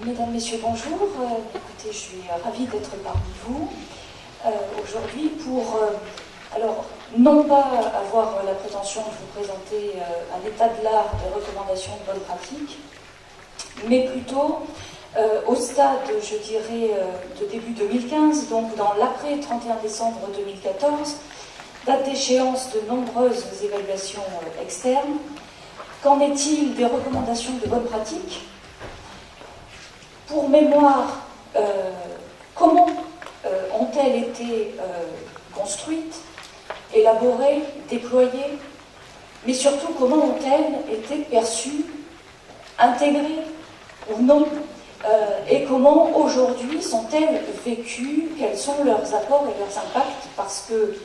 Mesdames, Messieurs, bonjour. Écoutez, je suis ravie d'être parmi vous aujourd'hui pour, alors, non pas avoir la prétention de vous présenter un état de l'art des recommandations de bonne pratique, mais plutôt au stade, je dirais, de début 2015, donc dans l'après 31 décembre 2014, date d'échéance de nombreuses évaluations externes. Qu'en est-il des recommandations de bonne pratique ? Pour mémoire, comment ont-elles été construites, élaborées, déployées, mais surtout comment ont-elles été perçues, intégrées ou non, et comment aujourd'hui sont-elles vécues, quels sont leurs apports et leurs impacts, parce que,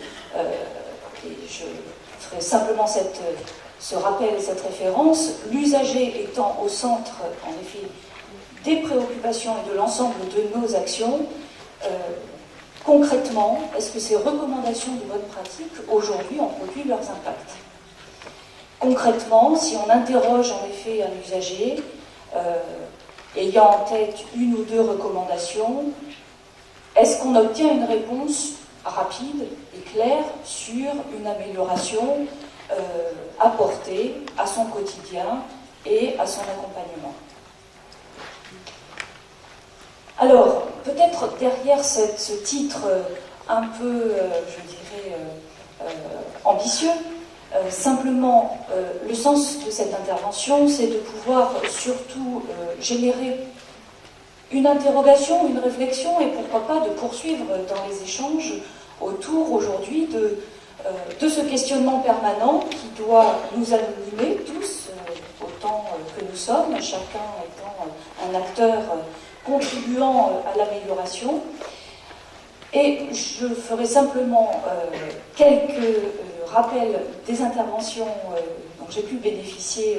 et je ferai simplement ce rappel et cette référence, l'usager étant au centre, en effet, des préoccupations et de l'ensemble de nos actions, concrètement, est-ce que ces recommandations de bonne pratique, aujourd'hui, ont produit leurs impacts ? Concrètement, si on interroge en effet un usager, ayant en tête une ou deux recommandations, est-ce qu'on obtient une réponse rapide et claire sur une amélioration apportée à son quotidien et à son accompagnement ? Alors, peut-être derrière ce titre un peu, je dirais, ambitieux, simplement, le sens de cette intervention, c'est de pouvoir surtout générer une interrogation, une réflexion, et pourquoi pas de poursuivre dans les échanges autour aujourd'hui de ce questionnement permanent qui doit nous animer tous, autant que nous sommes, chacun étant un acteur contribuant à l'amélioration. Et je ferai simplement quelques rappels des interventions dont j'ai pu bénéficier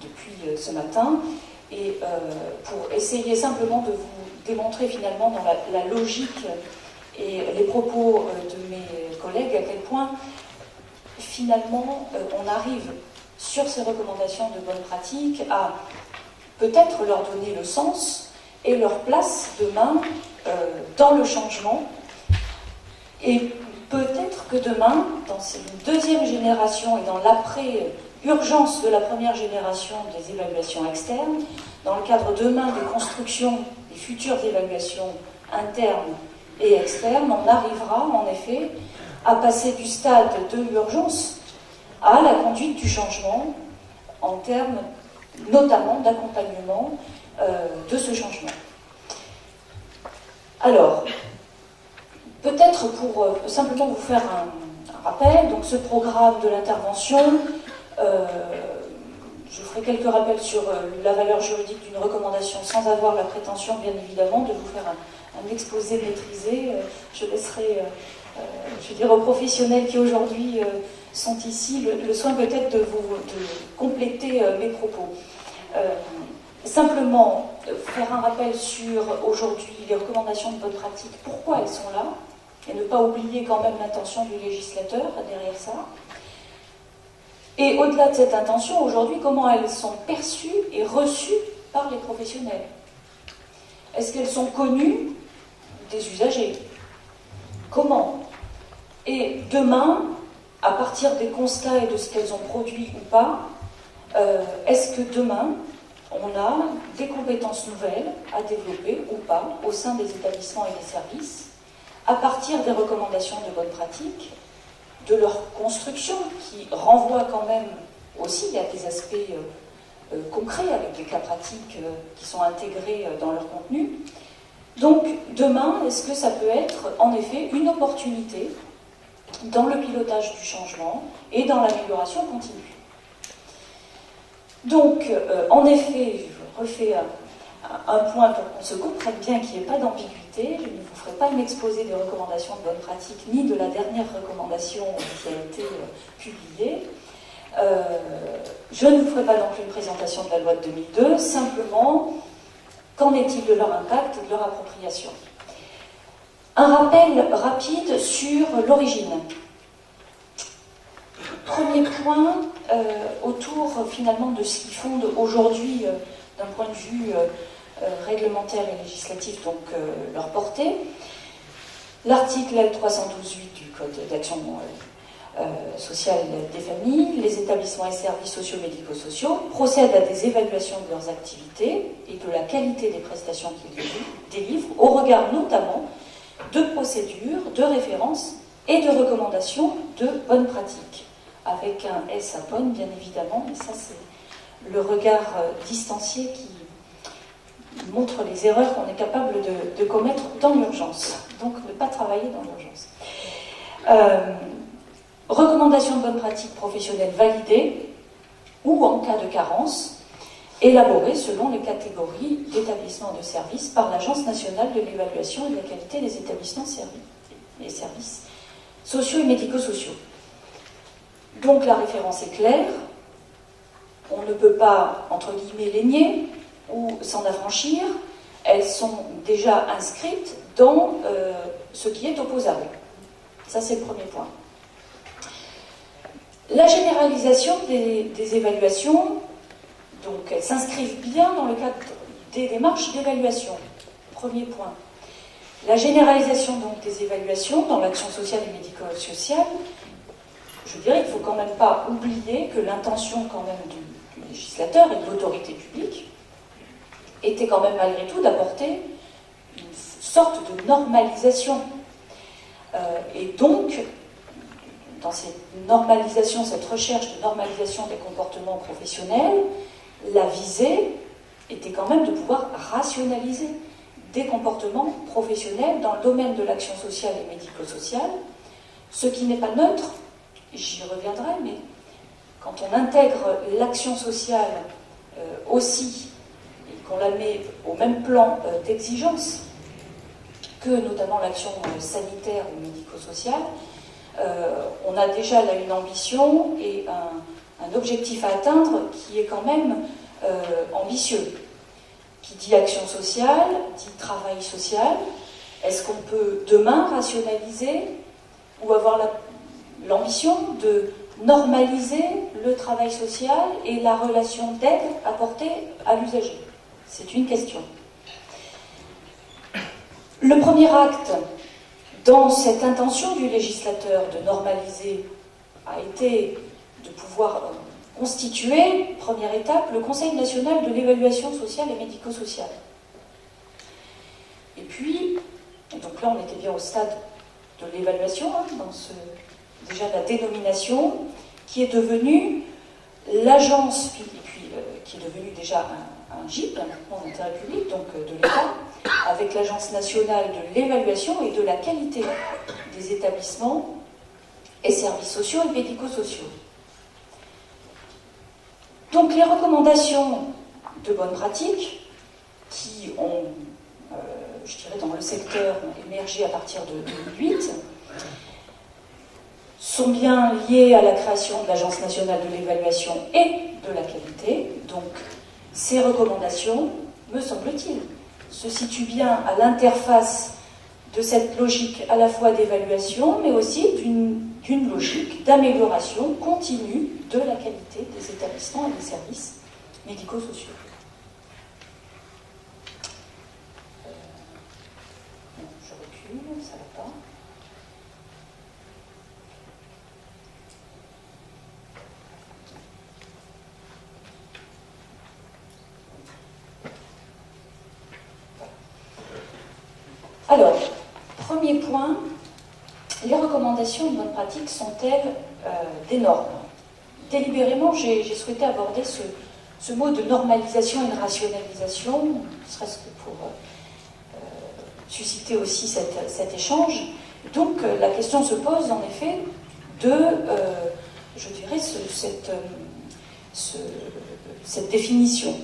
depuis ce matin, et pour essayer simplement de vous démontrer finalement dans la logique et les propos de mes collègues à quel point finalement on arrive sur ces recommandations de bonne pratique à peut-être leur donner le sens et leur place demain dans le changement. Et peut-être que demain, dans cette deuxième génération et dans l'après-urgence de la première génération des évaluations externes, dans le cadre demain des constructions des futures évaluations internes et externes, on arrivera en effet à passer du stade de l'urgence à la conduite du changement en termes notamment d'accompagnement de ce changement. Alors, peut-être pour simplement vous faire un rappel, donc ce programme de l'intervention, je ferai quelques rappels sur la valeur juridique d'une recommandation sans avoir la prétention, bien évidemment, de vous faire un exposé maîtrisé. Je laisserai, je dirais, aux professionnels qui aujourd'hui sont ici le soin peut-être de compléter mes propos. Simplement, faire un rappel sur aujourd'hui les recommandations de bonne pratique, pourquoi elles sont là, et ne pas oublier quand même l'intention du législateur derrière ça. Et au-delà de cette intention, aujourd'hui, comment elles sont perçues et reçues par les professionnels. Est-ce qu'elles sont connues des usagers ? Comment ? Et demain, à partir des constats et de ce qu'elles ont produit ou pas, est-ce que demain, on a des compétences nouvelles à développer ou pas au sein des établissements et des services, à partir des recommandations de bonne pratique, de leur construction, qui renvoie quand même aussi à des aspects concrets, avec des cas pratiques qui sont intégrés dans leur contenu. Donc, demain, est-ce que ça peut être, en effet, une opportunité dans le pilotage du changement et dans l'amélioration continue ? Donc, en effet, je refais un point pour qu'on se comprenne bien qu'il n'y ait pas d'ambiguïté. Je ne vous ferai pas un exposé des recommandations de bonne pratique, ni de la dernière recommandation qui a été publiée. Je ne vous ferai pas non plus une présentation de la loi de 2002, simplement, qu'en est-il de leur impact et de leur appropriation ? Un rappel rapide sur l'origine. Premier point, autour finalement de ce qui fonde aujourd'hui d'un point de vue réglementaire et législatif, donc leur portée. L'article L312.8 du Code d'action sociale des familles, les établissements et services sociaux médico-sociaux procèdent à des évaluations de leurs activités et de la qualité des prestations qu'ils délivrent, au regard notamment de procédures, de références et de recommandations de bonnes pratiques, avec un S à bonne, bien évidemment, mais ça c'est le regard distancié qui montre les erreurs qu'on est capable de commettre dans l'urgence, donc ne pas travailler dans l'urgence. Recommandations de bonnes pratiques professionnelles validées ou, en cas de carence, élaborées selon les catégories d'établissements de services par l'Agence nationale de l'évaluation et de la qualité des établissements et services sociaux et médico-sociaux. Donc la référence est claire, on ne peut pas, entre guillemets, les nier ou s'en affranchir, elles sont déjà inscrites dans ce qui est opposable. Ça, c'est le premier point. La généralisation des évaluations, donc elles s'inscrivent bien dans le cadre des démarches d'évaluation. Premier point. La généralisation donc des évaluations dans l'action sociale et médico-sociale, je dirais qu'il ne faut quand même pas oublier que l'intention quand même du législateur et de l'autorité publique était quand même malgré tout d'apporter une sorte de normalisation. Et donc, dans cette normalisation, cette recherche de normalisation des comportements professionnels, la visée était quand même de pouvoir rationaliser des comportements professionnels dans le domaine de l'action sociale et médico-sociale, ce qui n'est pas neutre, j'y reviendrai, mais quand on intègre l'action sociale aussi, et qu'on la met au même plan d'exigence que notamment l'action sanitaire ou médico-sociale, on a déjà là une ambition et un objectif à atteindre qui est quand même ambitieux. Qui dit action sociale, dit travail social. Est-ce qu'on peut demain rationaliser ou avoir l'ambition de normaliser le travail social et la relation d'aide apportée à l'usager? C'est une question. Le premier acte dans cette intention du législateur de normaliser a été de pouvoir constituer, première étape, le Conseil national de l'évaluation sociale et médico-sociale. Et puis, donc là on était bien au stade de l'évaluation, dans déjà la dénomination, qui est devenue l'agence, et puis qui est devenue déjà un GIP, un groupement d'intérêt public, donc de l'État, avec l'Agence nationale de l'évaluation et de la qualité des établissements et services sociaux et médico-sociaux. Donc les recommandations de bonnes pratiques qui ont, je dirais, dans le secteur émergé à partir de 2008, sont bien liées à la création de l'Agence nationale de l'évaluation et de la qualité. Donc ces recommandations, me semble-t-il, se situent bien à l'interface de cette logique à la fois d'évaluation, mais aussi d'une logique d'amélioration continue de la qualité des établissements et des services médico-sociaux. Je recule, ça va pas. Alors, premier point, les recommandations de bonne pratique sont-elles des normes? Délibérément, j'ai souhaité aborder ce mot de normalisation et de rationalisation, ne serait-ce que pour susciter aussi cet échange. Donc, la question se pose en effet de, je dirais, cette définition.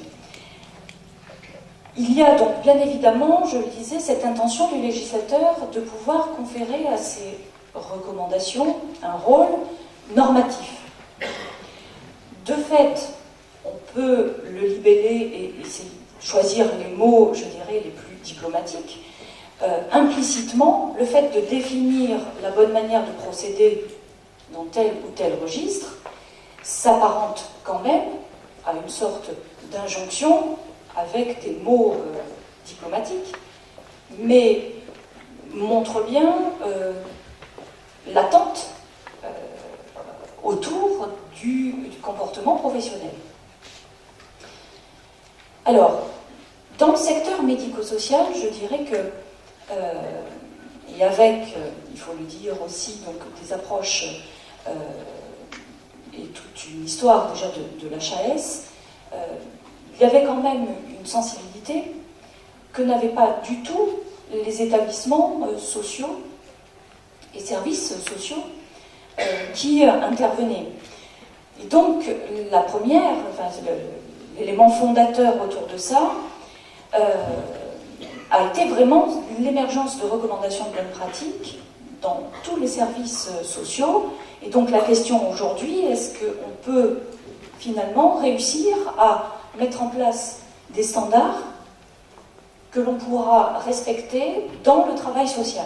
Il y a donc bien évidemment, je le disais, cette intention du législateur de pouvoir conférer à ces recommandations un rôle normatif. De fait, on peut le libeller et choisir les mots, je dirais, les plus diplomatiques. Implicitement, le fait de définir la bonne manière de procéder dans tel ou tel registre s'apparente quand même à une sorte d'injonction avec des mots diplomatiques, mais montre bien l'attente autour du comportement professionnel. Alors, dans le secteur médico-social, je dirais que, et avec, il faut le dire aussi, donc des approches et toute une histoire déjà de l'HAS, il y avait quand même une sensibilité que n'avaient pas du tout les établissements sociaux et services sociaux qui intervenaient. Et donc, la première, enfin, l'élément fondateur autour de ça, a été vraiment l'émergence de recommandations de bonnes pratiques dans tous les services sociaux. Et donc la question aujourd'hui, est-ce qu'on peut finalement réussir à mettre en place des standards que l'on pourra respecter dans le travail social?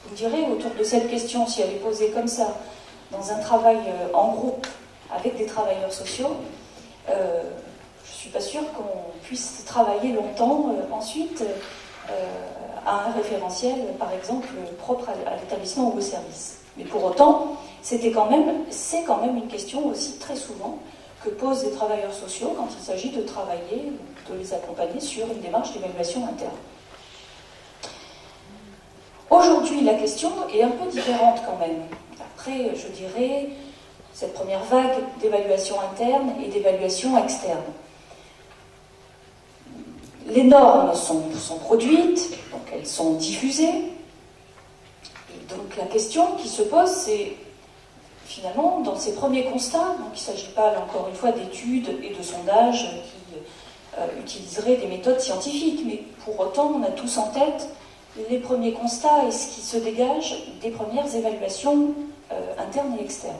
Vous me direz, autour de cette question, si elle est posée comme ça, dans un travail en groupe avec des travailleurs sociaux, je ne suis pas sûre qu'on puisse travailler longtemps ensuite à un référentiel, par exemple, propre à l'établissement ou au service. Mais pour autant, c'est quand même une question aussi très souvent que posent les travailleurs sociaux quand il s'agit de travailler, de les accompagner sur une démarche d'évaluation interne. Aujourd'hui, la question est un peu différente quand même. Après, je dirais, cette première vague d'évaluation interne et d'évaluation externe. Les normes sont produites, donc elles sont diffusées. Et donc la question qui se pose, c'est finalement, dans ces premiers constats, donc il ne s'agit pas, là, encore une fois, d'études et de sondages qui utiliseraient des méthodes scientifiques, mais pour autant, on a tous en tête les premiers constats et ce qui se dégage des premières évaluations internes et externes.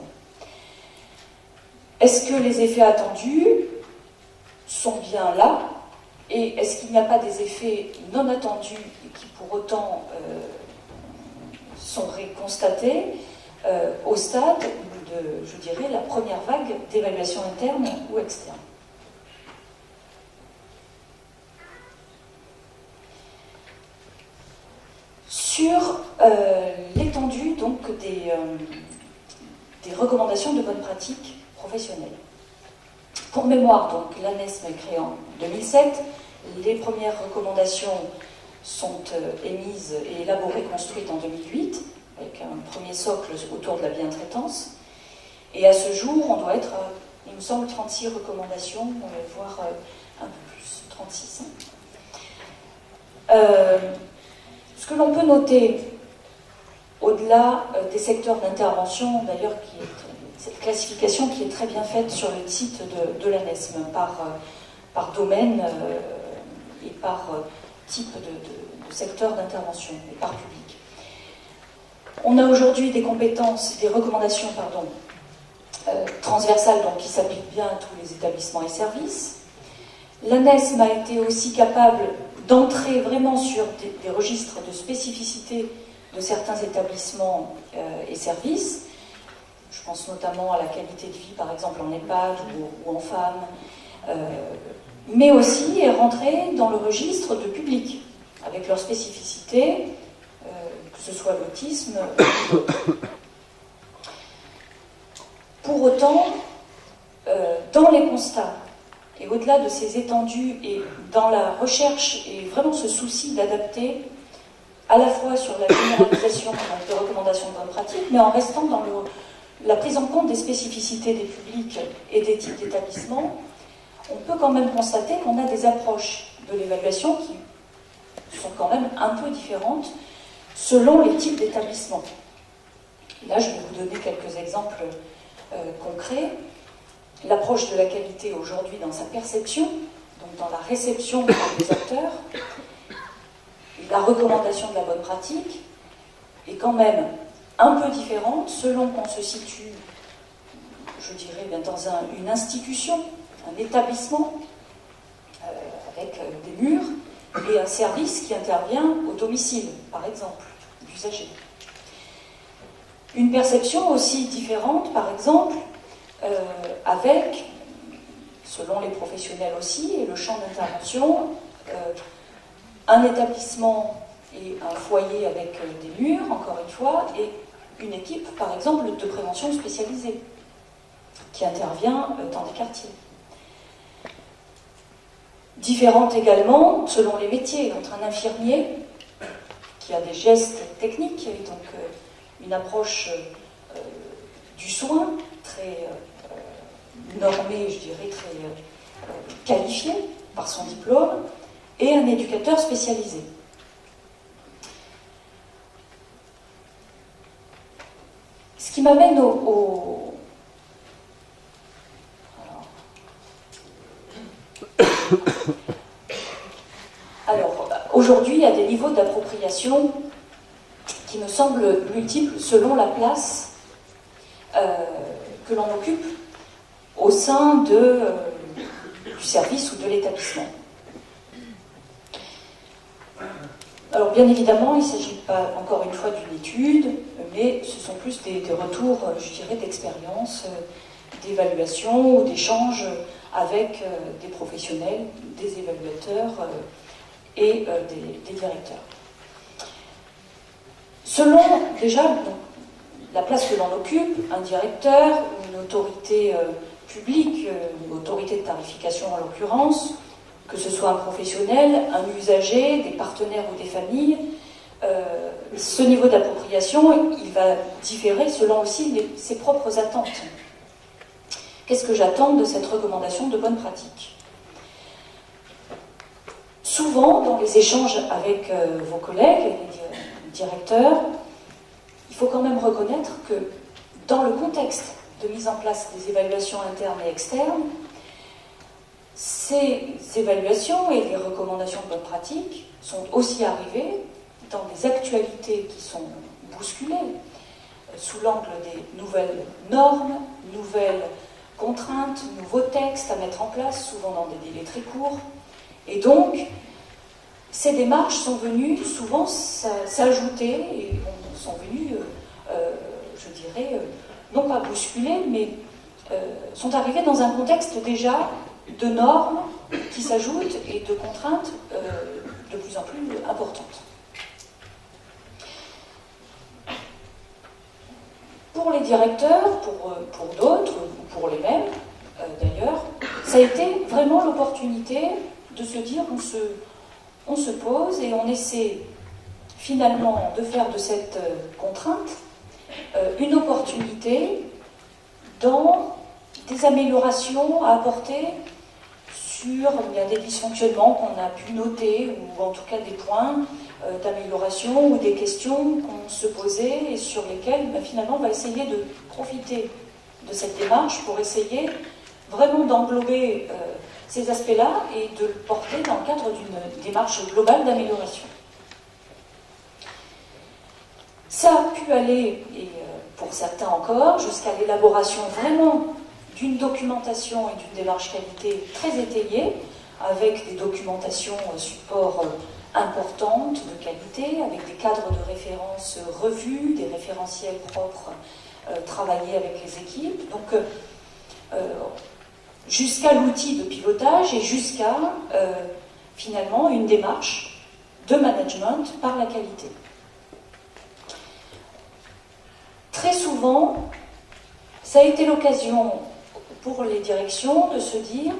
Est-ce que les effets attendus sont bien là? Et est-ce qu'il n'y a pas des effets non attendus et qui pour autant sont constatés au stade de, je dirais, la première vague d'évaluation interne ou externe? Sur l'étendue donc des recommandations de bonnes pratiques professionnelles. Pour mémoire, donc, l'ANESM est créée en 2007. Les premières recommandations sont émises et élaborées, construites en 2008, avec un premier socle autour de la bientraitance. Et à ce jour, on doit être, il me semble, 36 recommandations, voire un peu plus, 36. Ce que l'on peut noter, au-delà des secteurs d'intervention, d'ailleurs, cette classification qui est très bien faite sur le site de l'ANESM, par domaine et par type de secteur d'intervention, et par public. On a aujourd'hui des compétences, des recommandations, transversales, donc qui s'appliquent bien à tous les établissements et services. L'ANESM a été aussi capable d'entrer vraiment sur des registres de spécificité de certains établissements et services. Je pense notamment à la qualité de vie, par exemple, en EHPAD ou en femmes, mais aussi est rentrée dans le registre de public, avec leurs spécificités, que ce soit l'autisme. Pour autant, dans les constats, et au-delà de ces étendues, et dans la recherche, et vraiment ce souci d'adapter, à la fois sur la généralisation de recommandations de bonnes pratiques, mais en restant dans la prise en compte des spécificités des publics et des types d'établissements, on peut quand même constater qu'on a des approches de l'évaluation qui sont quand même un peu différentes selon les types d'établissements. Là, je vais vous donner quelques exemples concrets. L'approche de la qualité aujourd'hui dans sa perception, donc dans la réception par les acteurs, la recommandation de la bonne pratique est quand même un peu différente selon qu'on se situe, je dirais, bien dans une institution, un établissement avec des murs et un service qui intervient au domicile, par exemple, d'usagers. Une perception aussi différente, par exemple, avec selon les professionnels aussi, et le champ d'intervention, un établissement et un foyer avec des murs, encore une fois, et une équipe, par exemple, de prévention spécialisée, qui intervient dans des quartiers. Différentes également, selon les métiers, entre un infirmier, qui a des gestes techniques, et donc une approche du soin, très normée, je dirais, très qualifiée par son diplôme, et un éducateur spécialisé. Ce qui m'amène Alors, aujourd'hui, il y a des niveaux d'appropriation qui me semblent multiples selon la place que l'on occupe au sein du service ou de l'établissement. Alors bien évidemment, il ne s'agit pas encore une fois d'une étude, mais ce sont plus des retours, je dirais, d'expérience, d'évaluation ou d'échanges avec des professionnels, des évaluateurs et des directeurs. Selon déjà la place que l'on occupe, un directeur, une autorité publique, une autorité de tarification en l'occurrence, que ce soit un professionnel, un usager, des partenaires ou des familles, ce niveau d'appropriation, il va différer selon aussi ses propres attentes. Qu'est-ce que j'attends de cette recommandation de bonne pratique? Souvent, dans les échanges avec vos collègues, les directeurs, il faut quand même reconnaître que dans le contexte de mise en place des évaluations internes et externes, ces évaluations et les recommandations de bonne pratique sont aussi arrivées dans des actualités qui sont bousculées sous l'angle des nouvelles normes, nouvelles contraintes, nouveaux textes à mettre en place, souvent dans des délais très courts. Et donc, ces démarches sont venues souvent s'ajouter et sont venues, je dirais, non pas bousculer, mais sont arrivées dans un contexte déjà de normes qui s'ajoutent et de contraintes de plus en plus importantes. Pour les directeurs, pour d'autres, ou pour les mêmes d'ailleurs, ça a été vraiment l'opportunité de se dire on se pose et on essaie finalement de faire de cette contrainte une opportunité dans des améliorations à apporter sur des dysfonctionnements qu'on a pu noter, ou en tout cas des points d'amélioration ou des questions qu'on se posait et sur lesquelles finalement on va essayer de profiter de cette démarche pour essayer vraiment d'englober ces aspects-là et de le porter dans le cadre d'une démarche globale d'amélioration. Ça a pu aller, et pour certains encore, jusqu'à l'élaboration vraiment d'une documentation et d'une démarche qualité très étayée, avec des documentations support importantes de qualité, avec des cadres de référence revus, des référentiels propres travaillés avec les équipes, donc jusqu'à l'outil de pilotage et jusqu'à finalement une démarche de management par la qualité. Très souvent, ça a été l'occasion pour les directions de se dire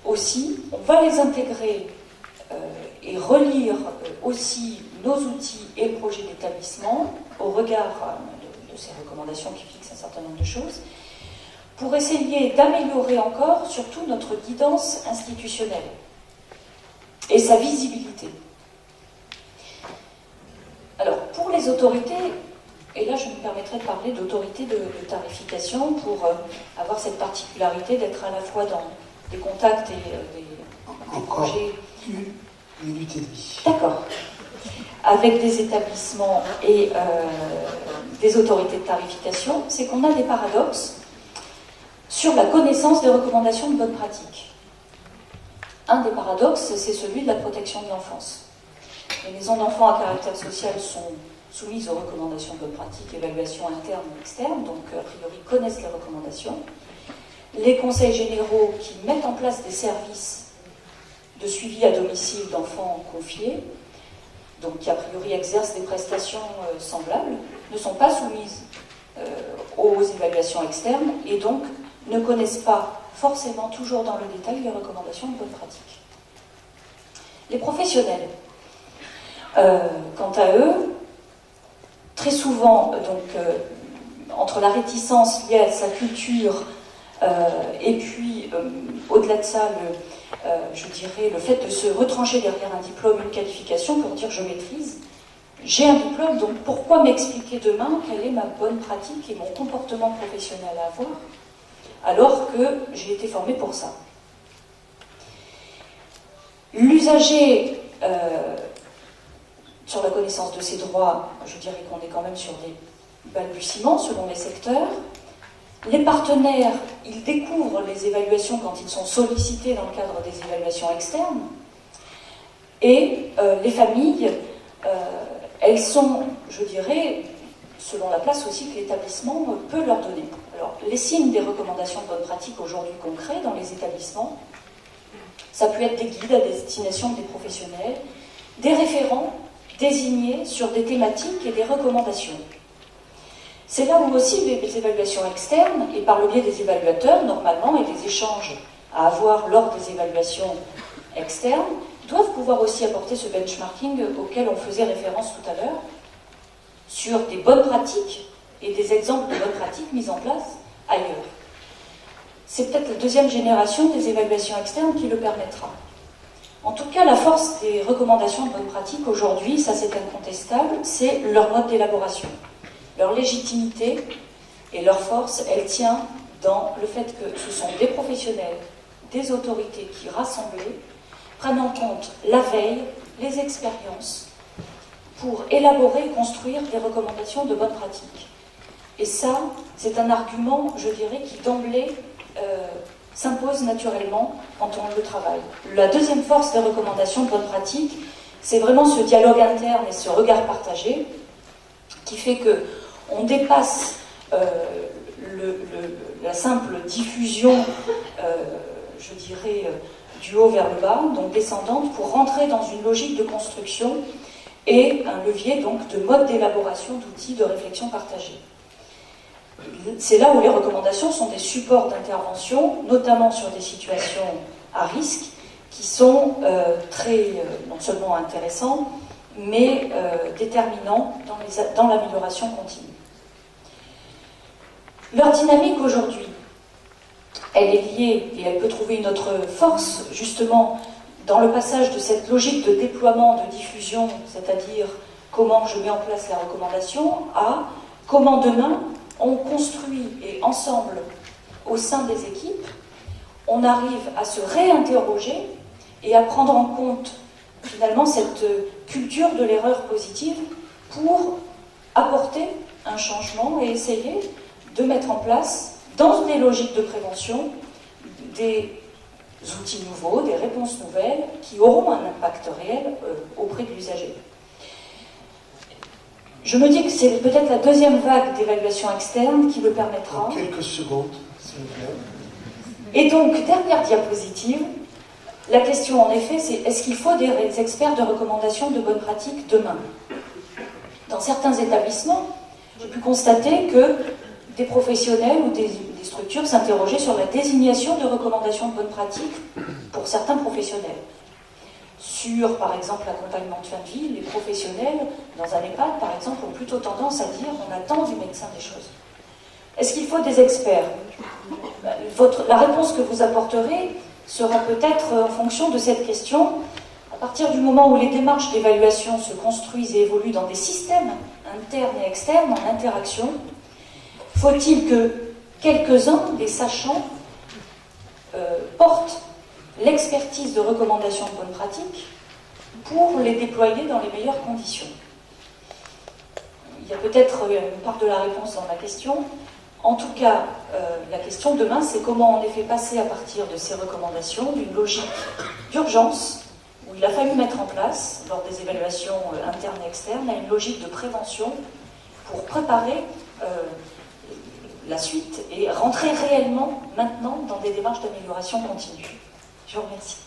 aussi, on va les intégrer et relire aussi nos outils et le projet d'établissement au regard de ces recommandations qui fixent un certain nombre de choses, pour essayer d'améliorer encore surtout notre guidance institutionnelle et sa visibilité. Alors, pour les autorités, et là je me permettrai de parler d'autorité de tarification pour avoir cette particularité d'être à la fois dans des contacts et des projets. Une minute et demie. D'accord. Avec des établissements et des autorités de tarification, c'est qu'on a des paradoxes sur la connaissance des recommandations de bonne pratique. Un des paradoxes, c'est celui de la protection de l'enfance. Les maisons d'enfants à caractère social sont soumises aux recommandations de bonne pratique, évaluation interne ou externe, donc a priori connaissent les recommandations. les conseils généraux qui mettent en place des services de suivi à domicile d'enfants confiés, donc qui a priori exercent des prestations semblables, ne sont pas soumises aux évaluations externes et donc ne connaissent pas forcément toujours dans le détail les recommandations de bonne pratique. Les professionnels, quant à eux, très souvent, entre la réticence liée à sa culture et puis, au-delà de ça, je dirais, le fait de se retrancher derrière un diplôme, une qualification pour dire je maîtrise, j'ai un diplôme, donc pourquoi m'expliquer demain quelle est ma bonne pratique et mon comportement professionnel à avoir, alors que j'ai été formé pour ça. L'usager, sur la connaissance de ses droits, je dirais qu'on est quand même sur des balbutiements selon les secteurs. Les partenaires, ils découvrent les évaluations quand ils sont sollicités dans le cadre des évaluations externes. Et les familles, elles sont, je dirais, selon la place aussi que l'établissement peut leur donner. Alors, les signes des recommandations de bonne pratique aujourd'hui concrets dans les établissements, ça peut être des guides à destination des professionnels, des référents désignés sur des thématiques et des recommandations. C'est là où aussi les évaluations externes, et par le biais des évaluateurs, normalement, et des échanges à avoir lors des évaluations externes, doivent pouvoir aussi apporter ce benchmarking auquel on faisait référence tout à l'heure, sur des bonnes pratiques et des exemples de bonnes pratiques mises en place ailleurs. C'est peut-être la deuxième génération des évaluations externes qui le permettra. En tout cas, la force des recommandations de bonne pratique aujourd'hui, ça c'est incontestable, c'est leur mode d'élaboration. Leur légitimité et leur force, elle tient dans le fait que ce sont des professionnels, des autorités qui, rassemblés, prennent en compte la veille, les expériences, pour élaborer et construire des recommandations de bonne pratique. Et ça, c'est un argument, je dirais, qui d'emblée s'impose naturellement quand on le travaille. La deuxième force des recommandations de bonne pratique, c'est vraiment ce dialogue interne et ce regard partagé qui fait que on dépasse la simple diffusion, je dirais, du haut vers le bas, donc descendante, pour rentrer dans une logique de construction et un levier donc de mode d'élaboration d'outils de réflexion partagée. C'est là où les recommandations sont des supports d'intervention, notamment sur des situations à risque, qui sont non seulement intéressants, mais déterminants dans l'amélioration continue. Leur dynamique aujourd'hui, elle est liée, et elle peut trouver une autre force, justement, dans le passage de cette logique de déploiement, de diffusion, c'est-à-dire comment je mets en place la recommandation, à comment demain on construit et ensemble, au sein des équipes, on arrive à se réinterroger et à prendre en compte finalement cette culture de l'erreur positive pour apporter un changement et essayer de mettre en place, dans des logiques de prévention, des outils nouveaux, des réponses nouvelles qui auront un impact réel auprès de l'usager. Je me dis que c'est peut-être la deuxième vague d'évaluation externe qui le permettra. En quelques secondes, s'il vous plaît. Et donc, dernière diapositive, la question en effet, c'est est-ce qu'il faut des experts de recommandation de bonne pratique demain? Dans certains établissements, j'ai pu constater que des professionnels ou des structures s'interrogeaient sur la désignation de recommandations de bonne pratique pour certains professionnels. Sur, par exemple, l'accompagnement de fin de vie, les professionnels, dans un EHPAD, par exemple, ont plutôt tendance à dire on attend du médecin des choses. Est-ce qu'il faut des experts? La réponse que vous apporterez sera peut-être en fonction de cette question. À partir du moment où les démarches d'évaluation se construisent et évoluent dans des systèmes internes et externes, en interaction, faut-il que quelques-uns des sachants portent l'expertise de recommandation de bonne pratique pour les déployer dans les meilleures conditions? Il y a peut-être une part de la réponse dans la question. En tout cas, la question demain, c'est comment en effet passer à partir de ces recommandations d'une logique d'urgence, où il a fallu mettre en place, lors des évaluations internes et externes, à une logique de prévention pour préparer la suite et rentrer réellement maintenant dans des démarches d'amélioration continue. Je vous remercie.